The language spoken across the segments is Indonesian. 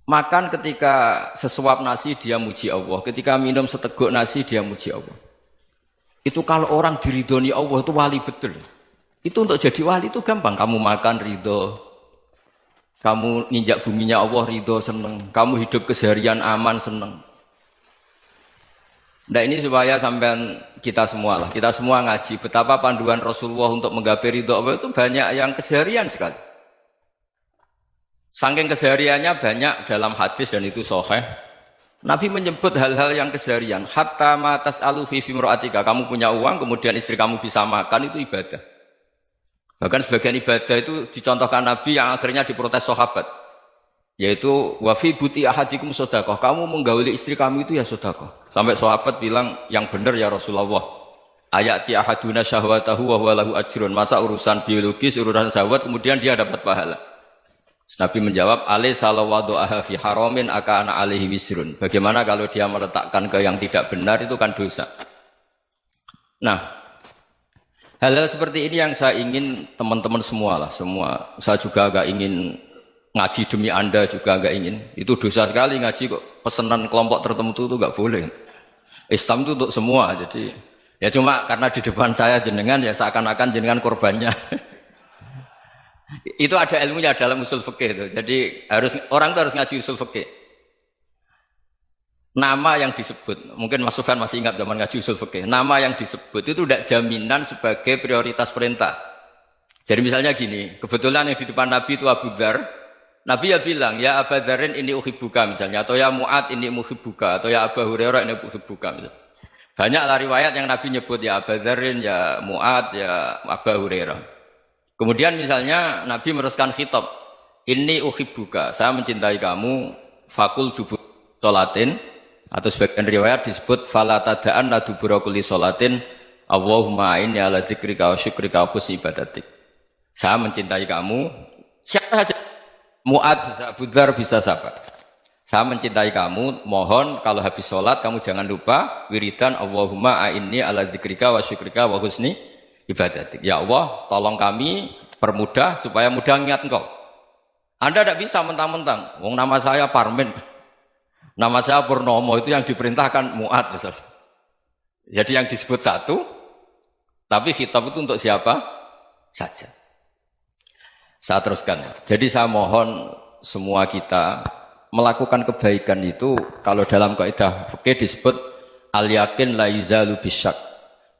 Makan ketika sesuap nasi dia muji Allah, ketika minum seteguk nasi dia muji Allah. Itu kalau orang diridhoni Allah itu wali betul. Itu untuk jadi wali itu gampang. Kamu makan ridho, kamu nginjak buminya Allah ridho seneng, kamu hidup keseharian aman seneng. Nah ini supaya sampean kita semua lah, kita semua ngaji betapa panduan Rasulullah untuk menggapai ridho Allah itu banyak yang keseharian sekali. Saking kesehariannya banyak dalam hadis dan itu sahih. Nabi menyebut hal-hal yang keseharian. Hatta ma tas'alu fi imra'atika. Kamu punya uang, kemudian istri kamu bisa makan, itu ibadah. Bahkan sebagian ibadah itu dicontohkan Nabi yang akhirnya diprotes sahabat. Yaitu wa fi buti ahadikum sedekah. Kamu menggauli istri kamu itu ya sedekah. Sampai sahabat bilang yang benar ya Rasulullah. Ayati ahaduna syahwatahu wa huwa lahu ajrun. Masa urusan biologis, urusan syahwat kemudian dia dapat pahala. Nabi menjawab, alaysa law wada'aha fi haramin akana alaihi wisrun. Bagaimana kalau dia meletakkan ke yang tidak benar itu kan dosa. Nah, hal-hal seperti ini yang saya ingin teman-teman semua lah, semua. Saya juga agak ingin ngaji demi Anda juga agak ingin. Itu dosa sekali ngaji kok pesanan kelompok tertentu itu enggak boleh. Islam itu untuk semua. Jadi ya cuma karena di depan saya jenengan ya seakan-akan jenengan korbannya. Itu ada ilmunya dalam usul fikih itu. Jadi orang itu harus ngaji usul fikih. Nama yang disebut, mungkin Mas Sufyan masih ingat zaman ngaji usul fikih. Nama yang disebut itu tidak jaminan sebagai prioritas perintah. Jadi misalnya gini, kebetulan yang di depan Nabi itu Abu Dzar. Nabi ya bilang, ya Abu Dzarin ini uhibbuka misalnya, atau ya Mu'ad ini muhibbuka, atau ya Abu Hurairah ini uhibbuka misalnya. Banyaklah riwayat yang Nabi nyebut ya Abu Dzarin, ya Mu'ad, ya Abu Hurairah. Kemudian misalnya Nabi meneruskan khitab, ini uhibbuka, saya mencintai kamu, fakul dubur sholatin, atau sebagian riwayat disebut fala tada'an la dubura kulli sholatin, Allahumma inni ala dzikrika wa syukrika wa husni ibadatik. Saya mencintai kamu, siapa saja, Mu'ad bisa, Abu Dzar bisa siapa. Saya mencintai kamu, mohon kalau habis sholat kamu jangan lupa wiridan Allahumma inni ala dzikrika wa syukrika wa husni ibadatik. Ya Allah, tolong kami permudah supaya mudah ingat Engkau. Anda tidak bisa mentang-mentang, wong nama saya Parmin, nama saya Purnomo, itu yang diperintahkan Mu'ad misalnya. Jadi yang disebut satu, tapi khitab itu untuk siapa saja. Saya teruskan. Jadi saya mohon semua kita melakukan kebaikan itu, kalau dalam kaidah fikih disebut al-yakin la yuzalu bisyak.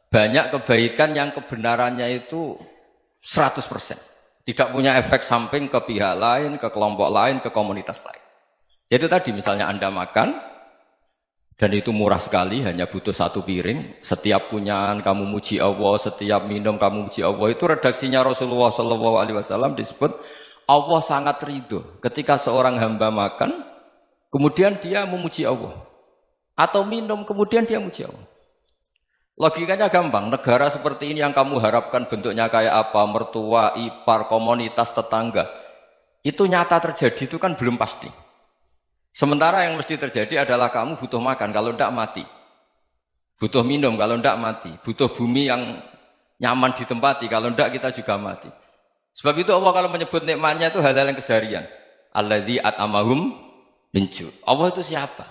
Banyak kebaikan yang kebenarannya itu 100%. Tidak punya efek samping ke pihak lain, ke kelompok lain, ke komunitas lain. Itu tadi misalnya Anda makan, dan itu murah sekali, hanya butuh satu piring. Setiap punyaan kamu muji Allah, setiap minum kamu muji Allah. Itu redaksinya Rasulullah SAW disebut, Allah sangat ridho ketika seorang hamba makan, kemudian dia memuji Allah. Atau minum, kemudian dia muji Allah. Logikanya gampang, negara seperti ini yang kamu harapkan bentuknya kayak apa, mertua, ipar, komunitas, tetangga, itu nyata terjadi itu kan belum pasti. Sementara yang mesti terjadi adalah kamu butuh makan, kalau tidak mati. Butuh minum, kalau tidak mati. Butuh bumi yang nyaman ditempati, kalau tidak kita juga mati. Sebab itu Allah kalau menyebut nikmatnya itu hal-hal yang keseharian. Alladzi at'amahum min ju'. Allah itu siapa?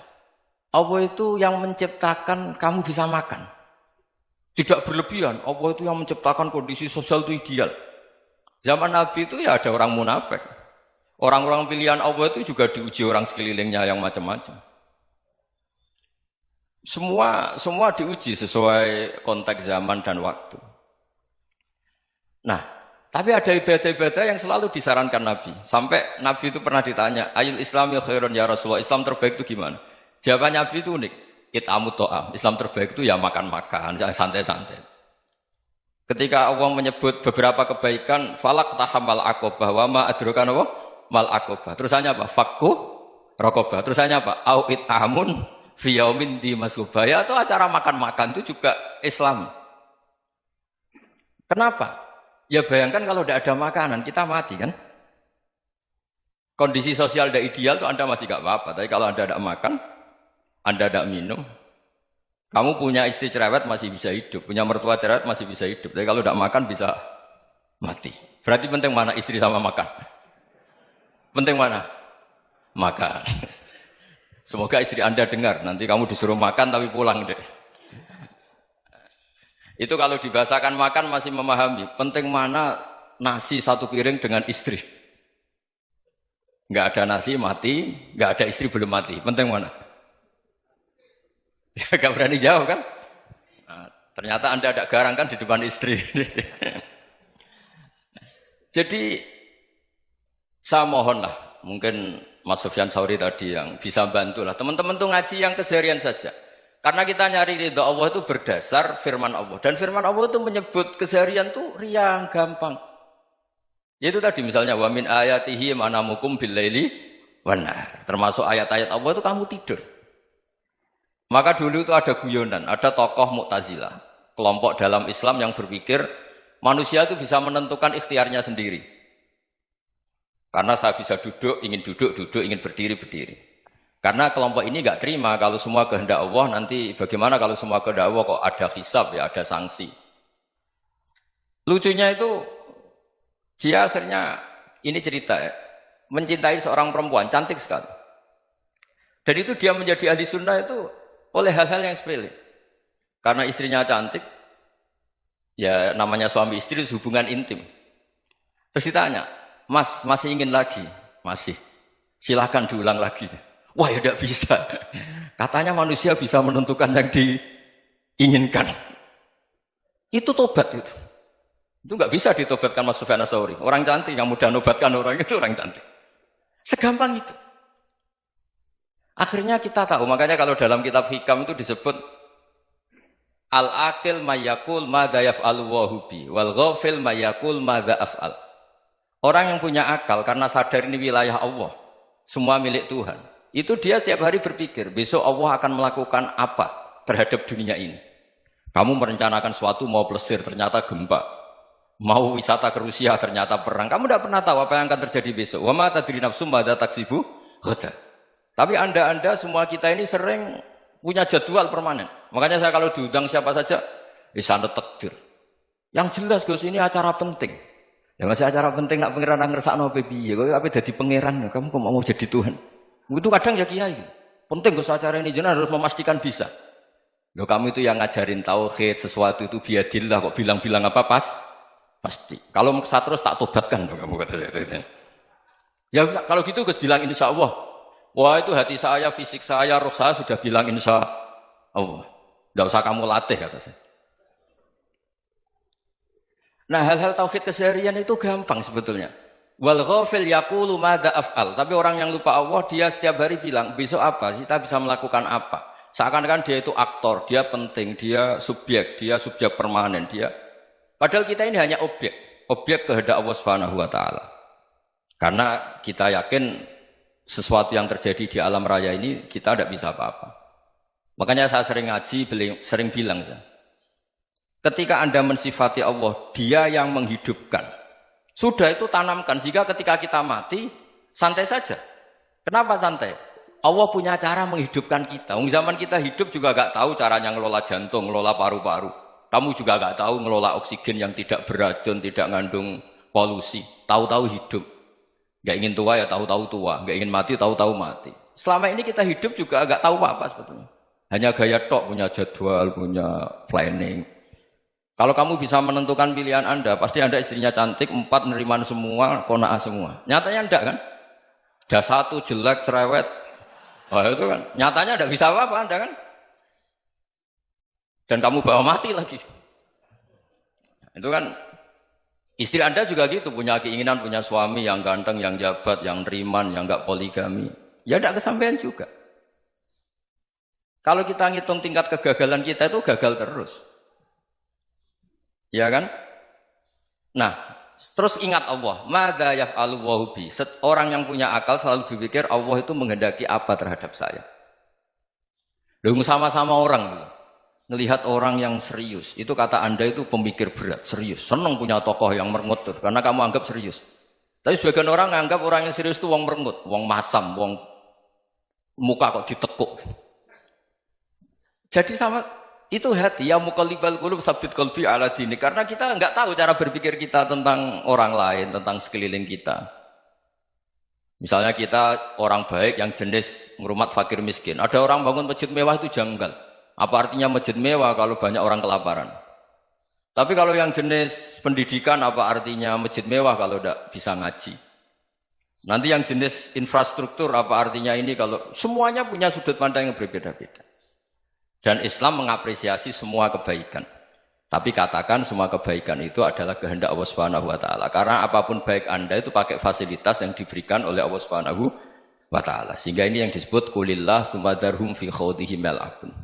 Allah itu yang menciptakan kamu bisa makan. Tidak berlebihan, Allah itu yang menciptakan kondisi sosial itu ideal. Zaman Nabi itu ya ada orang munafik. Orang-orang pilihan Allah itu juga diuji orang sekelilingnya yang macam-macam. Semua diuji sesuai konteks zaman dan waktu. Nah, tapi ada ibadah-ibadah yang selalu disarankan Nabi. Sampai Nabi itu pernah ditanya, ayul islami khairun ya Rasulullah, Islam terbaik itu gimana? Jawaban Nabi itu unik. It'amut to'am. Islam terbaik itu ya makan-makan, santai-santai. Ketika Allah menyebut beberapa kebaikan, falak tahamal akobah, wa ma adrokan apa? Mal akobah. Terusannya apa? Fakku rokobah. Terusannya apa? Au it'amun fiyaumin di masubaya. Atau acara makan-makan itu juga Islam. Kenapa? Ya bayangkan kalau tidak ada makanan, kita mati kan? Kondisi sosial tidak ideal itu Anda masih gak apa-apa. Tapi kalau Anda tidak makan, Anda tidak minum, kamu punya istri cerewet masih bisa hidup, punya mertua cerewet masih bisa hidup. Tapi kalau tidak makan bisa mati. Berarti penting mana istri sama makan? Penting mana? makan. Semoga istri Anda dengar, nanti kamu disuruh makan tapi pulang deh. Itu kalau dibahasakan makan masih memahami. Penting mana nasi satu piring dengan istri. Nggak ada nasi mati, nggak ada istri belum mati. Penting mana? Gak berani jawab kan? Nah, ternyata Anda ada garang kan di depan istri. Jadi saya mohonlah, mungkin Mas Sufyan Sauri tadi yang bisa bantulah. Teman-teman tuh ngaji yang keseharian saja. Karena kita nyari ridha Allah itu berdasar firman Allah. Dan firman Allah itu menyebut keseharian tuh riang, gampang. Yaitu tadi misalnya wa min ayatihi manamukum bil-laili wan-nahar. Termasuk ayat-ayat Allah itu kamu tidur. Maka dulu itu ada guyonan, ada tokoh Mu'tazilah, kelompok dalam Islam yang berpikir manusia itu bisa menentukan ikhtiarnya sendiri. Karena saya bisa duduk, ingin berdiri, berdiri. Karena kelompok ini nggak terima kalau semua kehendak Allah, nanti bagaimana kalau semua kehendak Allah kok ada hisab ya, ada sanksi. Lucunya itu, dia akhirnya, ini cerita ya, mencintai seorang perempuan, cantik sekali. Dan itu dia menjadi ahli sunnah itu oleh hal-hal yang sepele. Karena istrinya cantik, ya namanya suami istri itu hubungan intim. Terus ditanya, Mas, masih ingin lagi? Masih. Silahkan diulang lagi. Wah ya tidak bisa. Katanya manusia bisa menentukan yang diinginkan. Itu tobat itu. Itu nggak bisa ditobatkan Mas Sufyan Ats-Tsauri. Orang cantik yang mudah nobatkan orang itu orang cantik. Segampang itu. Akhirnya kita tahu, makanya kalau dalam kitab Hikam itu disebut al-aqil mayyakul madza yaf'alu wa hubi wal ghafil mayyakul madza af'al. Orang yang punya akal karena sadar ini wilayah Allah, semua milik Tuhan. Itu dia tiap hari berpikir, besok Allah akan melakukan apa terhadap dunia ini. Kamu merencanakan sesuatu mau plesir, ternyata gempa. Mau wisata ke Rusia, ternyata perang. Kamu tidak pernah tahu apa yang akan terjadi besok. Wa ma tadri nafsum madza taksibu ghadan. Tapi anda semua kita ini sering punya jadwal permanen. Makanya saya kalau diundang siapa saja, sana takdir. Yang jelas Gus ini acara penting. Ya masih acara penting nak pangeran ngersakno piye? Kowe ape dadi pangeran, kamu kok mau jadi Tuhan. Itu kadang ya kiai. Penting Gus acara ini jenengan harus memastikan bisa. Loh kamu itu yang ngajarin tauhid, sesuatu itu biadillah kok bilang-bilang apa pasti. Kalau maksa terus tak tobatkan kamu kata saya. Ya kalau gitu Gus bilang insya Allah. Wah itu hati saya, fisik saya, roh saya sudah bilang insya Allah. Tidak usah kamu latih kata saya. Nah hal-hal tauhid keseharian itu gampang sebetulnya. Wal ghafil yaqulu madza af'al. Tapi orang yang lupa Allah dia setiap hari bilang besok apa? Kita bisa melakukan apa? Seakan-akan dia itu aktor, dia penting, dia subjek permanen, dia. Padahal kita ini hanya objek kehendak Allah Subhanahu wa taala. Karena kita yakin sesuatu yang terjadi di alam raya ini kita tidak bisa apa-apa. Makanya saya sering ngaji, sering bilang saya. Ketika Anda mensifati Allah, dia yang menghidupkan. Sudah itu tanamkan, sehingga ketika kita mati, santai saja. Kenapa santai? Allah punya cara menghidupkan kita. Zaman kita hidup juga gak tahu caranya ngelola jantung, ngelola paru-paru. Kamu juga gak tahu ngelola oksigen yang tidak beracun, tidak ngandung polusi. Tahu-tahu hidup. Gak ingin tua ya tahu-tahu tua. Gak ingin mati, tahu-tahu mati. Selama ini kita hidup juga gak tahu apa-apa sebetulnya. Hanya gaya tok, punya jadwal, punya planning. Kalau kamu bisa menentukan pilihan Anda, pasti Anda istrinya cantik, 4 neriman semua, kona'ah semua. Nyatanya enggak kan? Ada 1 jelek, cerewet. Oh itu kan, nyatanya enggak bisa apa-apa Anda kan? Dan kamu bawa mati lagi. Itu kan, istri Anda juga gitu, punya keinginan, punya suami yang ganteng, yang jabat, yang neriman, yang enggak poligami. Ya enggak kesampaian juga. Kalau kita ngitung tingkat kegagalan kita itu gagal terus. Ya kan? Nah, terus ingat Allah. Madza yaf'alu wa hubi. Orang yang punya akal selalu berpikir Allah itu menghendaki apa terhadap saya. Lalu sama-sama orang ngelihat orang yang serius. Itu kata Anda itu pemikir berat, serius. Senang punya tokoh yang merengut karena kamu anggap serius. Tapi sebagian orang anggap orang yang serius itu wong merengut, wong masam, wong muka kok ditekuk. Jadi sama itu hati ya muqallibal qulub tsabbit qalbi ala dinik, karena kita enggak tahu cara berpikir kita tentang orang lain, tentang sekeliling kita. Misalnya kita orang baik yang jenis ngrumat fakir miskin. Ada orang bangun masjid mewah itu janggal. Apa artinya masjid mewah kalau banyak orang kelaparan? Tapi kalau yang jenis pendidikan apa artinya masjid mewah kalau tidak bisa ngaji? Nanti yang jenis infrastruktur apa artinya ini kalau semuanya punya sudut pandang yang berbeda-beda. Dan Islam mengapresiasi semua kebaikan. Tapi katakan semua kebaikan itu adalah kehendak Allah Subhanahu wa taala. Karena apapun baik Anda itu pakai fasilitas yang diberikan oleh Allah Subhanahu wa taala. Sehingga ini yang disebut qulillah tsumma dzarhum fi khawdihim yal'abun.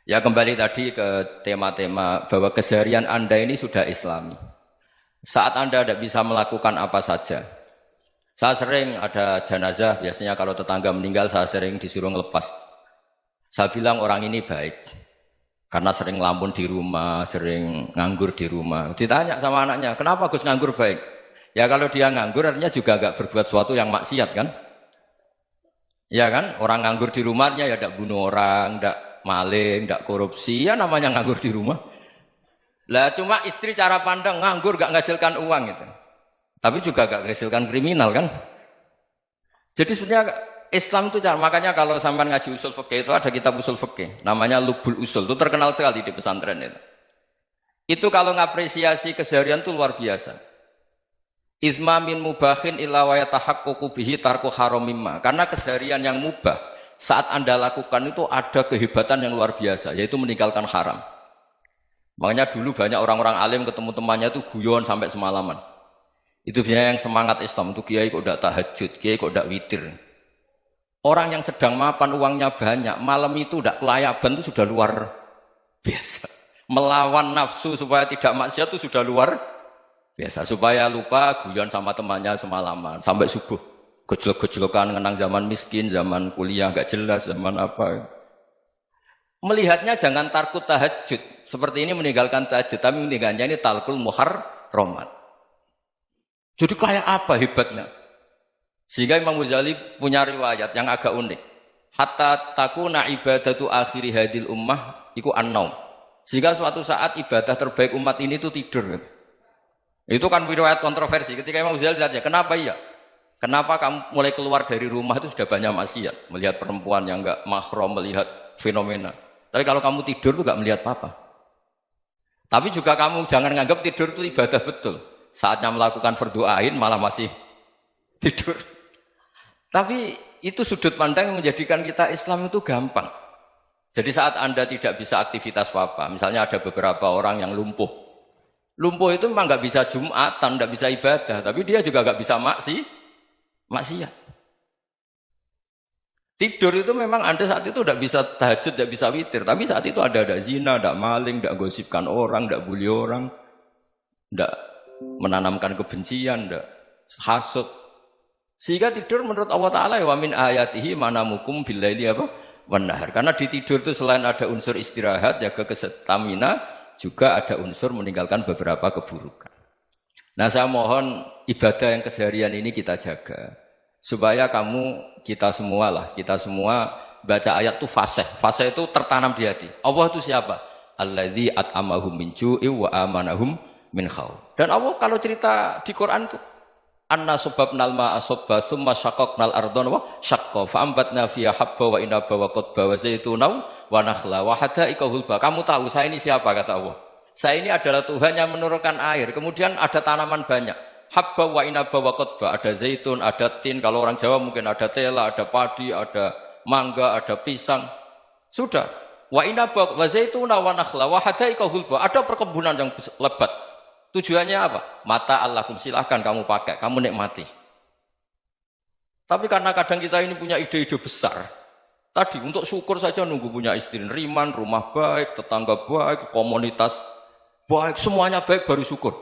Ya kembali tadi ke tema-tema bahwa keseharian Anda ini sudah Islami. Saat Anda tidak bisa melakukan apa saja. Saya sering ada jenazah, biasanya kalau tetangga meninggal saya sering disuruh ngelepas. Saya bilang orang ini baik. Karena sering ngelamun di rumah, sering nganggur di rumah. Ditanya sama anaknya, kenapa Gus nganggur baik? Ya kalau dia nganggur artinya juga enggak berbuat sesuatu yang maksiat kan? Ya kan? Orang nganggur di rumahnya ya tidak bunuh orang, tidak maling, tidak korupsi, ya namanya nganggur di rumah. Lah cuma istri cara pandang nganggur gak menghasilkan uang itu. Tapi juga gak menghasilkan kriminal kan? Jadi sebenarnya Islam itu makanya kalau sampai ngaji usul fikih itu ada kitab usul fikih namanya Lubul Usul, itu terkenal sekali di pesantren itu. Itu kalau ngapresiasi keseharian itu luar biasa. Izma min mubahin illa wa yatahaqqaqu bihi tarku haramimma. Karena keseharian yang mubah saat Anda lakukan itu ada kehebatan yang luar biasa, yaitu meninggalkan haram. Makanya dulu banyak orang-orang alim ketemu temannya itu guyon sampai semalaman. Itu biasanya yang semangat Islam itu kiai kok tidak tahajud, kiai kok tidak witir. Orang yang sedang mapan uangnya banyak, malam itu tidak kelayaban itu sudah luar biasa. Melawan nafsu supaya tidak maksiat itu sudah luar biasa. Supaya lupa guyon sama temannya semalaman sampai subuh. Gejolak-gejolokan ngenang zaman miskin, zaman kuliah gak jelas, zaman apa. Melihatnya jangan tarkut tahajud. Seperti ini meninggalkan tahajud, tapi meninggalkannya ini talkul muharramat. Jadi kayak apa hebatnya? Sehingga Imam Ghazali punya riwayat yang agak unik. Hatta takuna ibadatu akhiri hadil ummah iku an-naum. Sehingga suatu saat ibadah terbaik umat ini itu tidur. Itu kan riwayat kontroversi. Ketika Imam Ghazali saja, kenapa iya? Kenapa kamu mulai keluar dari rumah itu sudah banyak maksiat, melihat perempuan yang enggak mahram, melihat fenomena. Tapi kalau kamu tidur itu enggak melihat apa-apa. Tapi juga kamu jangan nganggap tidur itu ibadah betul. Saatnya melakukan fardu ain malah masih tidur. Tapi itu sudut pandang yang menjadikan kita Islam itu gampang. Jadi saat Anda tidak bisa aktivitas apa-apa, misalnya ada beberapa orang yang lumpuh. Lumpuh itu memang enggak bisa Jumatan, enggak bisa ibadah, tapi dia juga enggak bisa maksiat. Tidur itu memang Anda saat itu tidak bisa tahajud, tidak bisa witir, tapi saat itu ada zina, ada maling, tidak gosipkan orang, tidak bully orang, tidak menanamkan kebencian, tidak hasud. Sehingga tidur menurut Allah Ta'ala wa min ayatihi manamukum billaili apa? Wan-nahar. Karena di tidur itu selain ada unsur istirahat, jaga stamina, juga ada unsur meninggalkan beberapa keburukan. Nah saya mohon ibadah yang keseharian ini kita jaga. Supaya kita semua baca ayat itu fasih. Fasih itu tertanam di hati. Allah itu siapa? Alladzi at'amahum min ju'i wa amanahum min khauf. Dan Allah kalau cerita di Quran itu anna sababnal ma'a sabba tsumma syaqqaqnal ardha wa syaqqa fa ambatna fiha habba wa inaba wa qadba wa zaituna wa nakhla wa hadaika hulba. Kamu tahu saya ini siapa kata Allah? Saya ini adalah Tuhan yang menurunkan air. Kemudian ada tanaman banyak. Habba wa inaba wa qadba. Ada zaitun, ada tin. Kalau orang Jawa mungkin ada tela, ada padi, ada mangga, ada pisang. Sudah. Wa inaba wa zaituna wa nakhla wa hadaika hulba. Ada perkebunan yang lebat. Tujuannya apa? Mata Allahum, silahkan kamu pakai, kamu nikmati. Tapi karena kadang kita ini punya ide-ide besar. Tadi untuk syukur saja nunggu punya istri riman, rumah baik, tetangga baik, komunitas baik, semuanya baik baru syukur.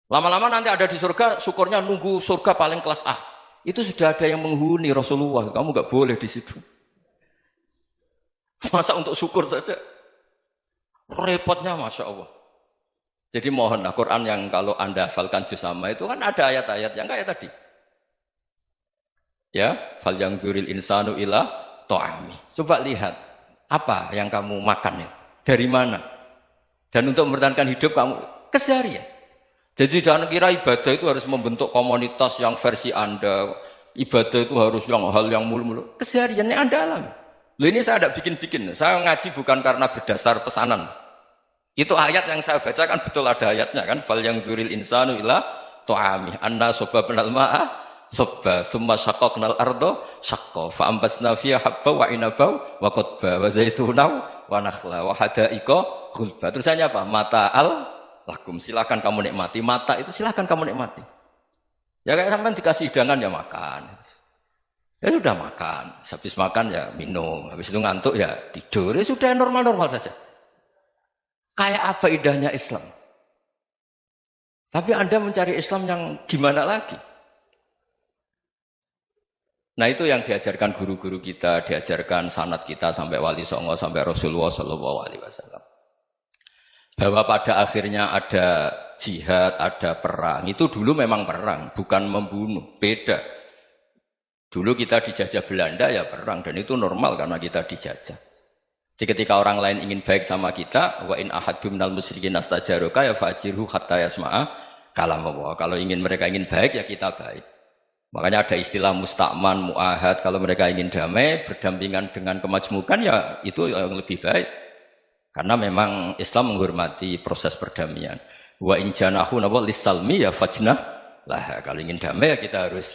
Lama-lama nanti ada di surga, syukurnya nunggu surga paling kelas A. Itu sudah ada yang menghuni Rasulullah, kamu gak boleh di situ. Masa untuk syukur saja? Repotnya Masya Allah. Jadi mohonlah Quran yang kalau Anda hafalkan juz sama itu kan ada ayat-ayat yang kayak tadi. Ya, fal yang dzuril insanu ila ta'ami. Coba lihat apa yang kamu makan ya? Dari mana? Dan untuk mempertahankan hidup kamu keseharian. Jadi jangan kira ibadah itu harus membentuk komunitas yang versi Anda. Ibadah itu harus yang hal yang mulu-mulu. Kesehariannya Anda alami. Loh ini saya tidak bikin-bikin. Saya ngaji bukan karena berdasar pesanan. Itu ayat yang saya baca kan betul ada ayatnya kan. Fal yang dzuril insanu ila ta'ami. Anna soba benal ma'ah soba. Thumma syaqaqnal ardo syaqqa. Fa'ambasna fiha habba wa inabau wa qadba wa zaitunau wa nakhla wa hadaika ghulba. Terusannya apa? Mata'al lakum. Silakan kamu nikmati. Mata itu silakan kamu nikmati. Ya kayak sampean dikasih hidangan ya makan. Ya sudah makan. Habis makan ya minum. Habis itu ngantuk ya tidur. Ya sudah normal-normal saja. Kayak apa indahnya Islam. Tapi Anda mencari Islam yang gimana lagi? Nah itu yang diajarkan guru-guru kita, diajarkan sanad kita sampai Wali Songo, sampai Rasulullah SAW. Bahwa pada akhirnya ada jihad, ada perang. Itu dulu memang perang, bukan membunuh. Beda. Dulu kita dijajah Belanda ya perang. Dan itu normal karena kita dijajah. Jadi ketika orang lain ingin baik sama kita, wa in ahadum minal musyrikin astajaroka ya fajirhu hatta yasma'a kalam Allah. Kalau mereka ingin baik ya kita baik. Makanya ada istilah musta'man, mu'ahad. Kalau mereka ingin damai, berdampingan dengan kemajmukan ya itu yang lebih baik. Karena memang Islam menghormati proses perdamaian. Wa in janahu lis-salmi ya fajnah lah. Kalau ingin damai ya kita harus